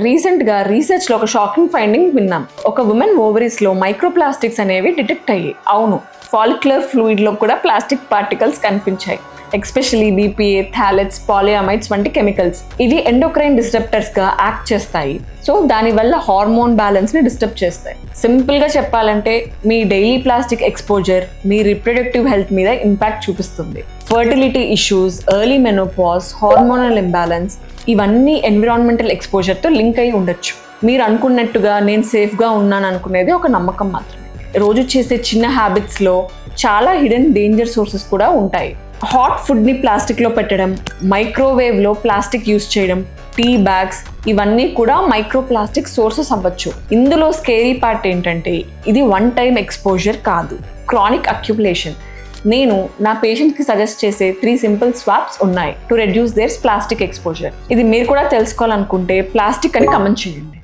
రీసెంట్గా రీసెర్చ్లో ఒక shocking finding విన్నాం. ఒక ఉమెన్ ఓవరీస్లో మైక్రోప్లాస్టిక్స్ అనేవి డిటెక్ట్ అయ్యాయి. అవును, ఫాలిక్యులర్ ఫ్లూయిడ్లో కూడా ప్లాస్టిక్ పార్టికల్స్ కనిపించాయి. ఎస్పెషలీ బీపీఏ, థాలెట్స్, పాలియామైడ్స్ వంటి కెమికల్స్. ఇవి ఎండోక్రైన్ డిస్రప్టర్స్గా యాక్ట్ చేస్తాయి. సో దానివల్ల హార్మోన్ బ్యాలెన్స్ని డిస్టర్బ్ చేస్తాయి. సింపుల్గా చెప్పాలంటే మీ డైలీ ప్లాస్టిక్ ఎక్స్పోజర్ మీ రిప్రొడక్టివ్ హెల్త్ మీద ఇంపాక్ట్ చూపిస్తుంది. Fertility issues, early menopause, hormonal imbalance ఇవన్నీ ఎన్విరాన్మెంటల్ ఎక్స్పోజర్తో లింక్ అయి ఉండొచ్చు. మీరు అనుకున్నట్టుగా నేను సేఫ్గా ఉన్నాను అనుకునేది ఒక నమ్మకం మాత్రమే. రోజు చేసే చిన్న హ్యాబిట్స్లో చాలా హిడెన్ డేంజర్ సోర్సెస్ కూడా ఉంటాయి. హాట్ ఫుడ్ని ప్లాస్టిక్లో పెట్టడం, మైక్రోవేవ్లో ప్లాస్టిక్ యూస్ చేయడం, టీ బ్యాగ్స్ ఇవన్నీ కూడా మైక్రో ప్లాస్టిక్ సోర్సెస్ అవ్వచ్చు. ఇందులో స్కేరీ పార్ట్ ఏంటంటే ఇది వన్ టైం ఎక్స్పోజర్ కాదు, క్రానిక్ అక్యుములేషన్. నేను నా పేషెంట్కి సజెస్ట్ చేసే 3 సింపుల్ స్వాప్స్ ఉన్నాయి to reduce their plastic exposure. ఇది మీరు కూడా తెలుసుకోవాలనుకుంటే ప్లాస్టిక్ అని కమెంట్ చేయండి.